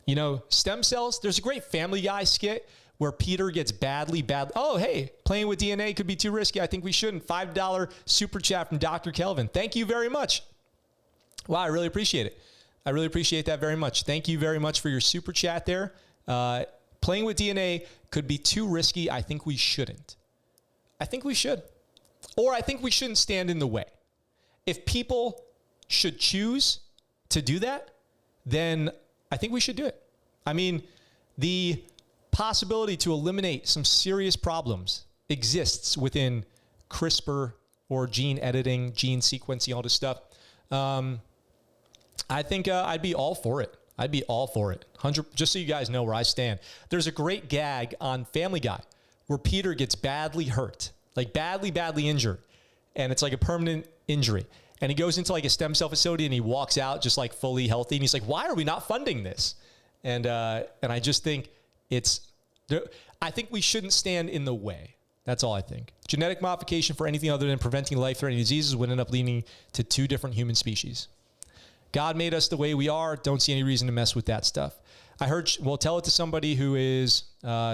You know, stem cells, there's a great Family Guy skit where Peter gets badly. Oh, hey, playing with DNA could be too risky. I think we shouldn't. $5 super chat from Dr. Kelvin. Thank you very much. Wow, I really appreciate it. I really appreciate that very much. Thank you very much for your super chat there. Playing with DNA could be too risky. I think we shouldn't. I think we should. Or I think we shouldn't stand in the way. If people should choose to do that, then I think we should do it. I mean, the possibility to eliminate some serious problems exists within CRISPR or gene editing, gene sequencing, all this stuff. I think I'd be all for it. I'd be all for it. Just so you guys know where I stand. There's a great gag on Family Guy where Peter gets badly hurt, like badly injured. And it's like a permanent injury. And he goes into like a stem cell facility and he walks out just like fully healthy. And he's like, why are we not funding this? And I just think I think we shouldn't stand in the way. That's all I think. Genetic modification for anything other than preventing life-threatening diseases would end up leading to two different human species. God made us the way we are. Don't see any reason to mess with that stuff. I heard, well, tell it to somebody who is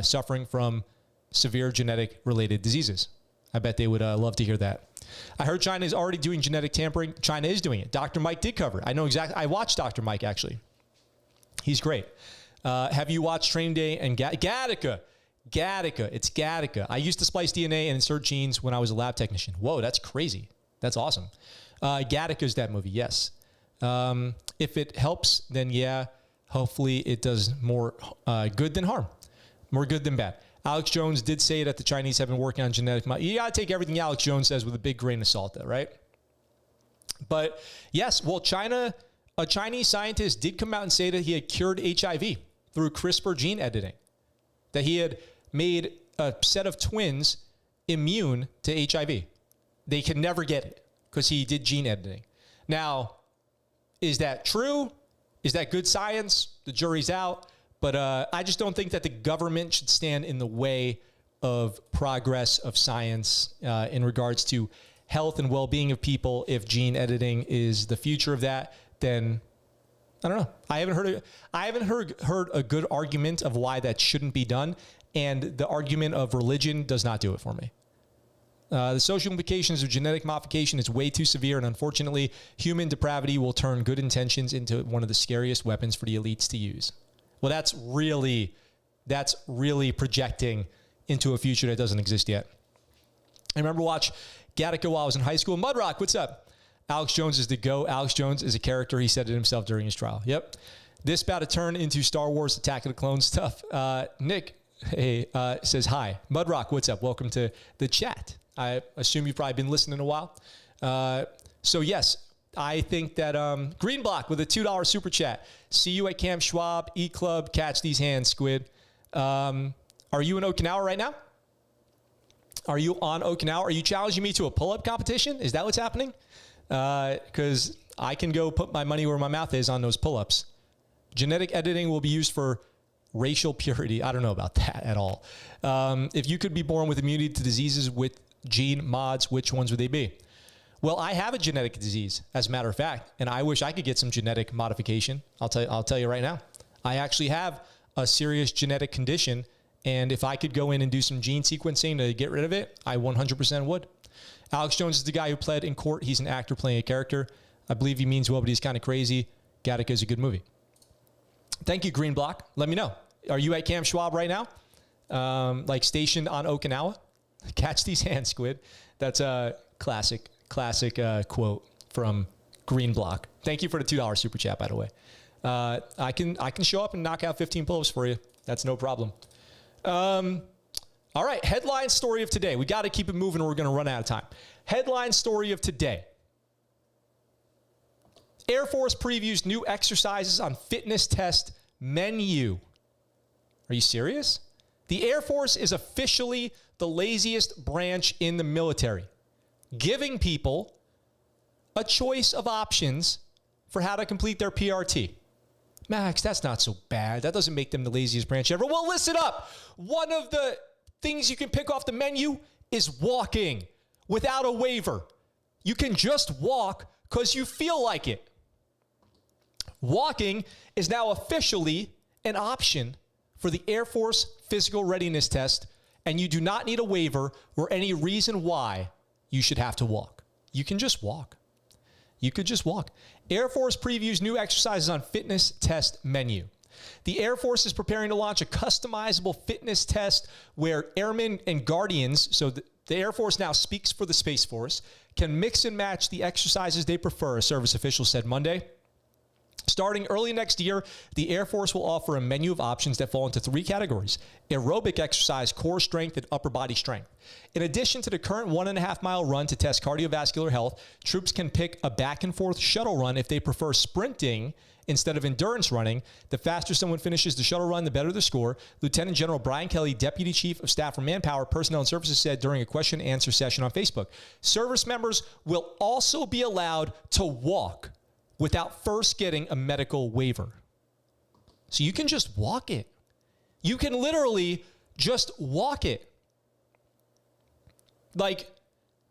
suffering from severe genetic related diseases. I bet they would love to hear that. I heard China is already doing genetic tampering. China is doing it. Dr. Mike did cover it. I know exactly. I watched Dr. Mike, actually. He's great. Have you watched Training Day and Gattaca? Gattaca. It's Gattaca. I used to splice DNA and insert genes when I was a lab technician. Whoa, that's crazy. That's awesome. Gattaca's that movie, yes. If it helps, then yeah, hopefully it does more good than harm. More good than bad. Alex Jones did say that the Chinese have been working on genetic. You got to take everything Alex Jones says with a big grain of salt, though, right? But yes, well, a Chinese scientist did come out and say that he had cured HIV through CRISPR gene editing, that he had made a set of twins immune to HIV. They could never get it because he did gene editing. Now, is that true? Is that good science? The jury's out. But I just don't think that the government should stand in the way of progress of science in regards to health and well-being of people. If gene editing is the future of that, then I don't know. I haven't heard a good argument of why that shouldn't be done, and the argument of religion does not do it for me. The social implications of genetic modification is way too severe, and unfortunately, human depravity will turn good intentions into one of the scariest weapons for the elites to use. Well, that's really projecting into a future that doesn't exist yet. I remember watch Gattaca while I was in high school. Mudrock, what's up? Alex Jones is the GOAT. Alex Jones is a character. He said it himself during his trial. Yep. This about to turn into Star Wars Attack of the Clones stuff. Nick says, hi. Mudrock, what's up? Welcome to the chat. I assume you've probably been listening a while. So, yes, I think that Green Block with a $2 super chat. See you at Camp Schwab, E-Club, catch these hands, Squid. Are you in Okinawa right now? Are you on Okinawa? Are you challenging me to a pull-up competition? Is that what's happening? Because I can go put my money where my mouth is on those pull-ups. Genetic editing will be used for racial purity. I don't know about that at all. If you could be born with immunity to diseases with gene mods, which ones would they be? Well, I have a genetic disease, as a matter of fact, and I wish I could get some genetic modification. I'll tell you right now. I actually have a serious genetic condition, and if I could go in and do some gene sequencing to get rid of it, I 100% would. Alex Jones is the guy who pled in court. He's an actor playing a character. I believe he means well, but he's kind of crazy. Gattaca is a good movie. Thank you, Green Block. Let me know. Are you at Camp Schwab right now? Like stationed on Okinawa? Catch these hands, Squid. That's a classic quote from Green Block. Thank you for the $2 super chat, by the way. I can show up and knock out 15 pull-ups for you. That's no problem. All right, headline story of today. We got to keep it moving or we're going to run out of time. Headline story of today. Air Force previews new exercises on fitness test menu. Are you serious? The Air Force is officially the laziest branch in the military, giving people a choice of options for how to complete their PRT. Max, that's not so bad. That doesn't make them the laziest branch ever. Well, listen up. One of the things you can pick off the menu is walking without a waiver. You can just walk because you feel like it. Walking is now officially an option for the Air Force physical readiness test, and you do not need a waiver or any reason why you should have to walk. You can just walk. You could just walk. Air Force previews new exercises on fitness test menu. The Air Force is preparing to launch a customizable fitness test where airmen and guardians, so the Air Force now speaks for the Space Force, can mix and match the exercises they prefer, a service official said Monday. Starting early next year, the Air Force will offer a menu of options that fall into 3 categories: aerobic exercise, core strength, and upper body strength. In addition to the current 1.5-mile run to test cardiovascular health, troops can pick a back-and-forth shuttle run if they prefer sprinting instead of endurance running. The faster someone finishes the shuttle run, the better the score. Lieutenant General Brian Kelly, Deputy Chief of Staff for Manpower, Personnel and Services, said during a question and answer session on Facebook. Service members will also be allowed to walk without first getting a medical waiver. So you can just walk it. You can literally just walk it. Like,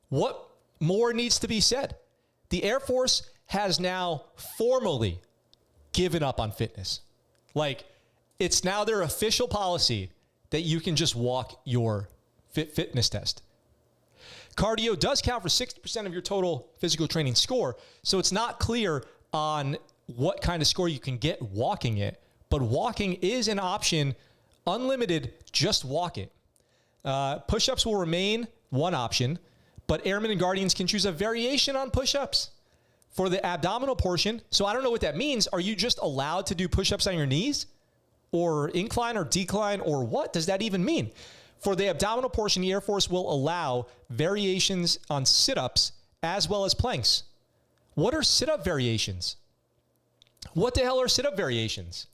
what more needs to be said? The Air Force has now formally given up on fitness. Like, it's now their official policy that you can just walk your fitness test. Cardio does count for 60% of your total physical training score, so it's not clear on what kind of score you can get walking it, but walking is an option, unlimited, just walk it. Push-ups will remain one option, But airmen and guardians can choose a variation on push-ups for the abdominal portion. So I don't know what that means. Are you just allowed to do push-ups on your knees or incline or decline, or what does that even mean? For the abdominal portion, the Air Force will allow variations on sit-ups as well as planks. What are sit-up variations? What the hell are sit-up variations?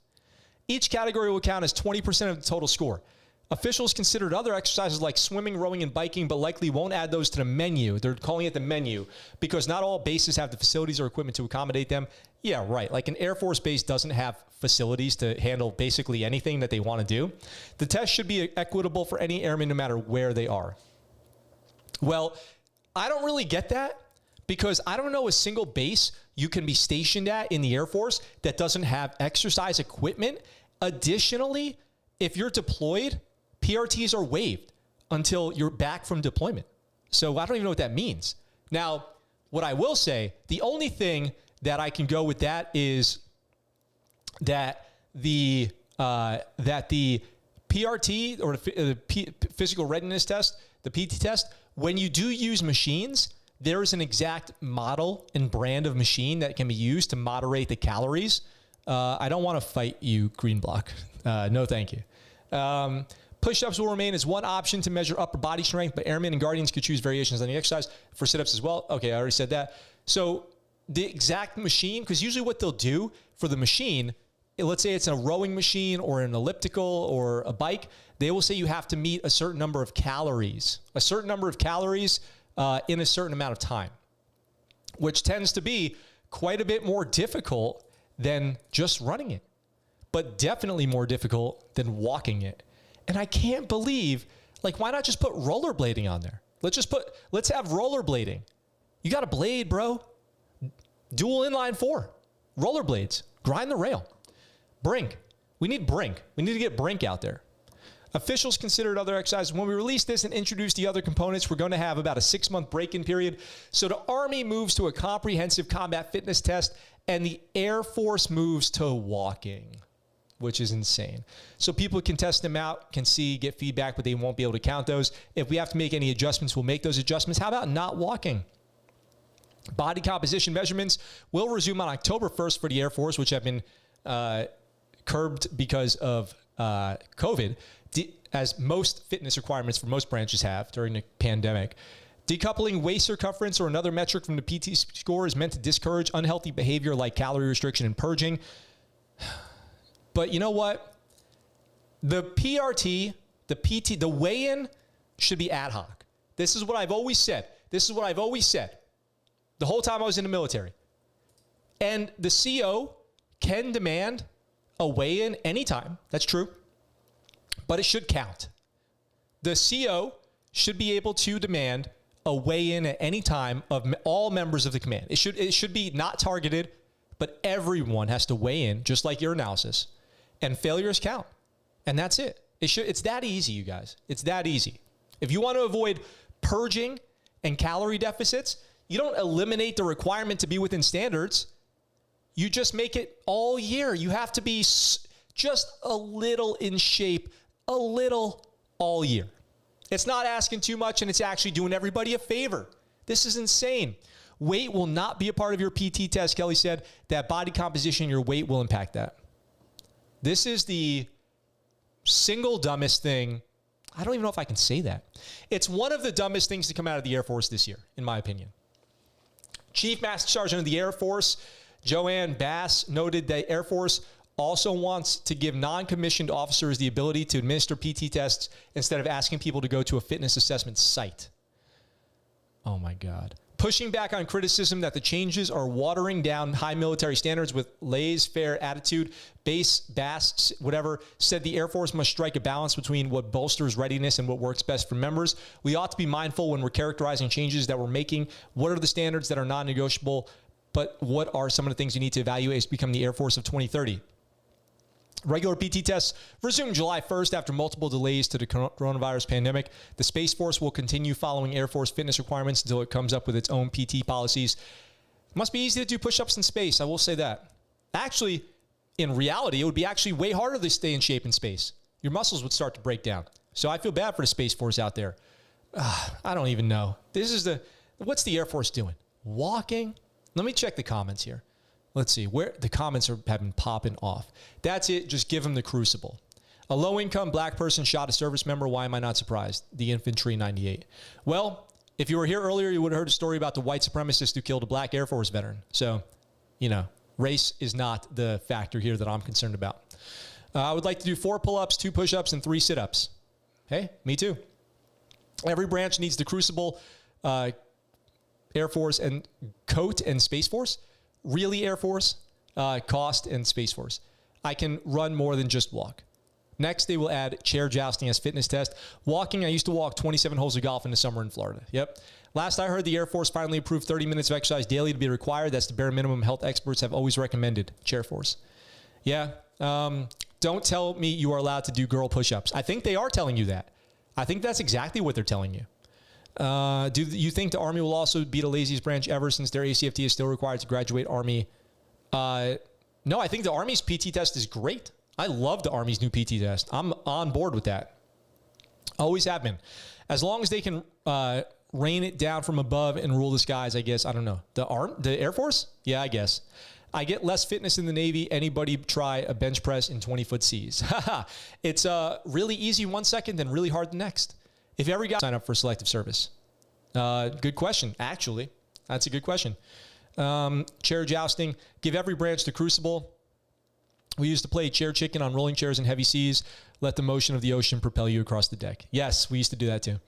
Each category will count as 20% of the total score. Officials considered other exercises like swimming, rowing, and biking, but likely won't add those to the menu. They're calling it the menu because not all bases have the facilities or equipment to accommodate them. Yeah, right. Like an Air Force base doesn't have facilities to handle basically anything that they want to do. The test should be equitable for any airman no matter where they are. Well, I don't really get that because I don't know a single base you can be stationed at in the Air Force that doesn't have exercise equipment. Additionally, if you're deployed, PRTs are waived until you're back from deployment. So I don't even know what that means. Now, what I will say, the only thing that I can go with that is that the PRT or the physical readiness test, the PT test, when you do use machines, there is an exact model and brand of machine that can be used to moderate the calories. I don't want to fight you, Green Block. No, thank you. Push-ups will remain as one option to measure upper body strength, but airmen and guardians could choose variations on the exercise for sit-ups as well. Okay, I already said that. So the exact machine, because usually what they'll do for the machine, let's say it's a rowing machine or an elliptical or a bike, they will say you have to meet a certain number of calories, in a certain amount of time, which tends to be quite a bit more difficult than just running it, but definitely more difficult than walking it. And I can't believe, like, why not just put rollerblading on there? Let's have rollerblading. You got a blade, bro. Dual inline 4. Rollerblades. Grind the rail. Brink. We need Brink. We need to get Brink out there. Officials considered other exercises. When we release this and introduce the other components, we're going to have about a 6-month break-in period. So the Army moves to a comprehensive combat fitness test, and the Air Force moves to walking, which is insane. So people can test them out, can see, get feedback, but they won't be able to count those. If we have to make any adjustments, we'll make those adjustments. How about not walking? Body composition measurements will resume on October 1st for the Air Force, which have been curbed because of COVID, as most fitness requirements for most branches have during the pandemic. Decoupling waist circumference or another metric from the PT score is meant to discourage unhealthy behavior like calorie restriction and purging. But you know what? The PRT, the PT, the weigh-in should be ad hoc. This is what I've always said. The whole time I was in the military. And the CO can demand a weigh-in anytime. That's true. But it should count. The CO should be able to demand a weigh-in at any time of all members of the command. It should be not targeted, but everyone has to weigh in, just like your analysis. And failures count. And that's it. It's that easy, you guys. It's that easy. If you want to avoid purging and calorie deficits, you don't eliminate the requirement to be within standards. You just make it all year. You have to be just a little in shape, a little all year. It's not asking too much, and it's actually doing everybody a favor. This is insane. Weight will not be a part of your PT test, Kelly said. That body composition, your weight will impact that. This is the single dumbest thing. I don't even know if I can say that. It's one of the dumbest things to come out of the Air Force this year, in my opinion. Chief Master Sergeant of the Air Force, Joanne Bass, noted that Air Force also wants to give non-commissioned officers the ability to administer PT tests instead of asking people to go to a fitness assessment site. Oh, my God. Pushing back on criticism that the changes are watering down high military standards with laissez-faire attitude, Bass, whatever, said the Air Force must strike a balance between what bolsters readiness and what works best for members. We ought to be mindful when we're characterizing changes that we're making. What are the standards that are non-negotiable, but what are some of the things you need to evaluate to become the Air Force of 2030? Regular PT tests resume July 1st after multiple delays to the coronavirus pandemic. The Space Force will continue following Air Force fitness requirements until it comes up with its own PT policies. It must be easy to do push-ups in space, I will say that. Actually, in reality, it would be actually way harder to stay in shape in space. Your muscles would start to break down. So I feel bad for the Space Force out there. I don't even know. What's the Air Force doing? Walking? Let me check the comments here. Let's see where the comments have been popping off. That's it. Just give them the Crucible. A low-income black person shot a service member. Why am I not surprised? The Infantry 98. Well, if you were here earlier, you would have heard a story about the white supremacist who killed a black Air Force veteran. So, race is not the factor here that I'm concerned about. I would like to do 4 pull-ups, 2 push-ups, and 3 sit-ups. Hey, me too. Every branch needs the Crucible, Air Force, and Coat and Space Force. Really Air Force, Cost, and Space Force. I can run more than just walk. Next, they will add chair jousting as fitness test. Walking, I used to walk 27 holes of golf in the summer in Florida. Yep. Last I heard, the Air Force finally approved 30 minutes of exercise daily to be required. That's the bare minimum health experts have always recommended. Chair Force. Yeah. Don't tell me you are allowed to do girl push-ups. I think they are telling you that. I think that's exactly what they're telling you. Do you think the Army will also be the laziest branch ever since their ACFT is still required to graduate Army? No, I think the Army's PT test is great. I love the Army's new PT test. I'm on board with that. Always have been. As long as they can rain it down from above and rule the skies, I guess. I don't know. The Air Force? Yeah, I guess. I get less fitness in the Navy. Anybody try a bench press in 20-foot seas? It's really easy 1 second, then really hard the next. If every guy sign up for selective service. Good question, actually. That's a good question. Chair jousting. Give every branch the Crucible. We used to play chair chicken on rolling chairs in heavy seas. Let the motion of the ocean propel you across the deck. Yes, we used to do that too.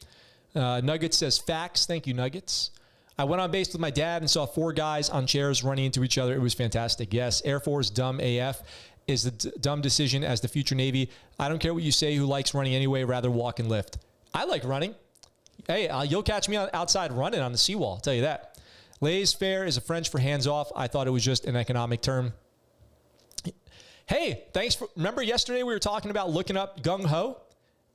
Nuggets says facts. Thank you, Nuggets. I went on base with my dad and saw 4 guys on chairs running into each other. It was fantastic. Yes, Air Force dumb AF is the dumb decision as the future Navy. I don't care what you say who likes running anyway, rather walk and lift. I like running. Hey, you'll catch me outside running on the seawall, I'll tell you that. Laissez-faire is a French for hands off. I thought it was just an economic term. Hey, remember yesterday we were talking about looking up gung-ho?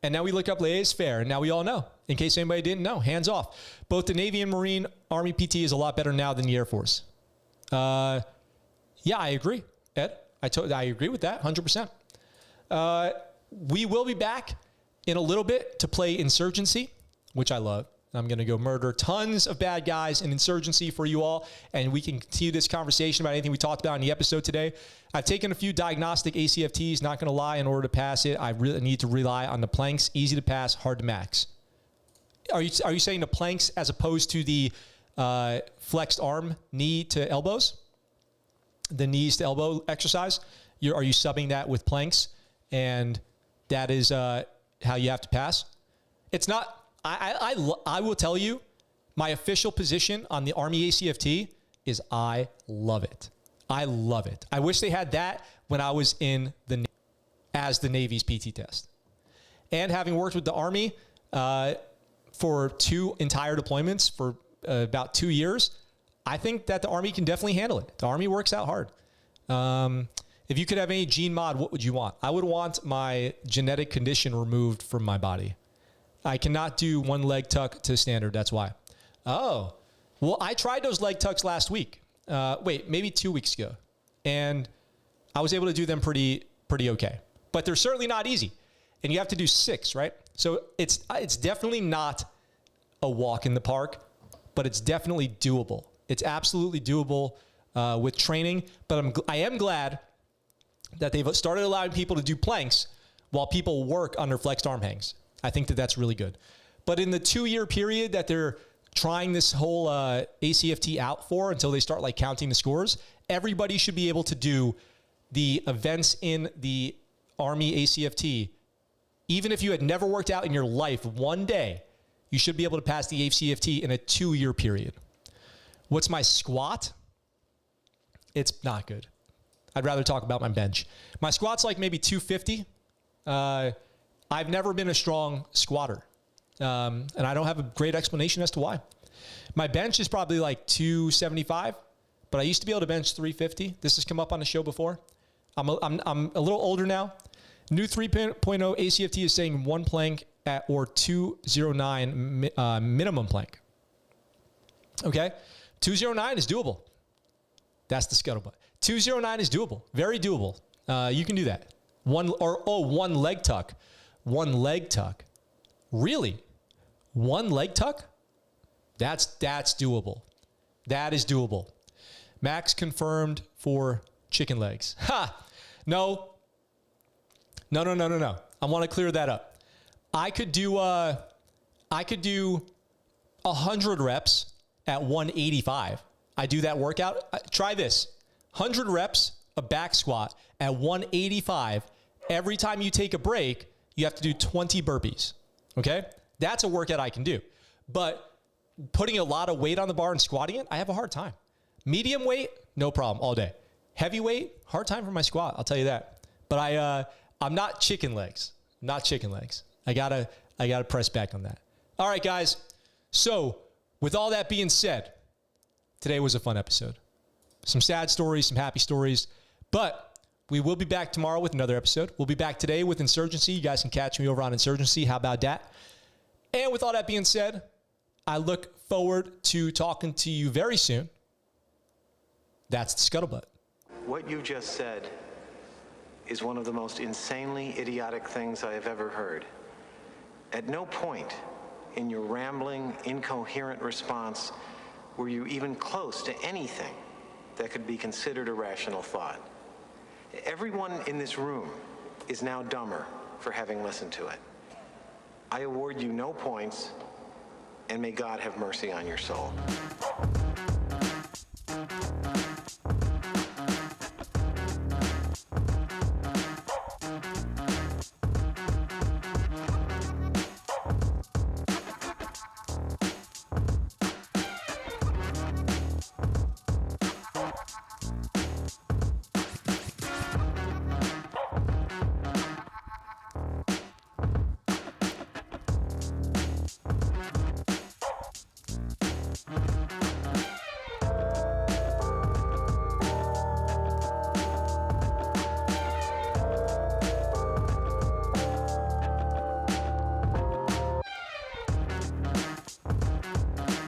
And now we look up laissez-faire, and now we all know. In case anybody didn't know, hands off. Both the Navy and Marine Army PT is a lot better now than the Air Force. Yeah, I agree, Ed. I agree with that, 100%. We will be back in a little bit to play Insurgency, which I love. I'm going to go murder tons of bad guys in Insurgency for you all, and we can continue this conversation about anything we talked about in the episode today. I've taken a few diagnostic ACFTs, not going to lie, in order to pass it. I really need to rely on the planks. Easy to pass, hard to max. Are you saying the planks as opposed to the flexed arm, knee to elbows? The knees to elbow exercise? Are you subbing that with planks? And that is how you have to pass? It's not. I will tell you, my official position on the Army ACFT is I love it. I love it. I wish they had that when I was in the Navy, as the Navy's PT test. And having worked with the Army for 2 entire deployments for about 2 years, I think that the Army can definitely handle it. The Army works out hard. If you could have any gene mod, what would you want? I would want my genetic condition removed from my body. I cannot do 1 leg tuck to standard. That's why. Oh, well, I tried those leg tucks last week. Maybe 2 weeks ago. And I was able to do them pretty okay. But they're certainly not easy. And you have to do 6, right? So it's definitely not a walk in the park, but it's definitely doable. It's absolutely doable with training. But I am glad that they've started allowing people to do planks while people work under flexed arm hangs. I think that that's really good. But in the 2-year period that they're trying this whole ACFT out for until they start like counting the scores, everybody should be able to do the events in the Army ACFT. Even if you had never worked out in your life one day, you should be able to pass the ACFT in a 2-year period. What's my squat? It's not good. I'd rather talk about my bench. My squat's like maybe 250. I've never been a strong squatter. And I don't have a great explanation as to why. My bench is probably like 275, but I used to be able to bench 350. This has come up on the show before. I'm a little older now. New 3.0 ACFT is saying 1 plank at or 209 minimum plank. Okay, 209 is doable. That's the scuttlebutt. 209 is doable, very doable. You can do that. 1 leg tuck. 1 leg tuck. Really? 1 leg tuck, that's doable. That is doable. Max confirmed for chicken legs. Ha! No. I want to clear that up. I could do 100 reps at 185. I do that workout. Try this. 100 reps, a back squat at 185. Every time you take a break, you have to do 20 burpees. Okay? That's a workout I can do. But putting a lot of weight on the bar and squatting it, I have a hard time. Medium weight, no problem, all day. Heavy weight, hard time for my squat, I'll tell you that. But I'm not chicken legs. Not chicken legs. I gotta press back on that. All right, guys. So with all that being said, today was a fun episode. Some sad stories, some happy stories, but we will be back tomorrow with another episode. We'll be back today with Insurgency. You guys can catch me over on Insurgency. How about that? And with all that being said, I look forward to talking to you very soon. That's the Scuttlebutt. What you just said is one of the most insanely idiotic things I have ever heard. At no point in your rambling, incoherent response were you even close to anything that could be considered a rational thought. Everyone in this room is now dumber for having listened to it. I award you no points, and may God have mercy on your soul.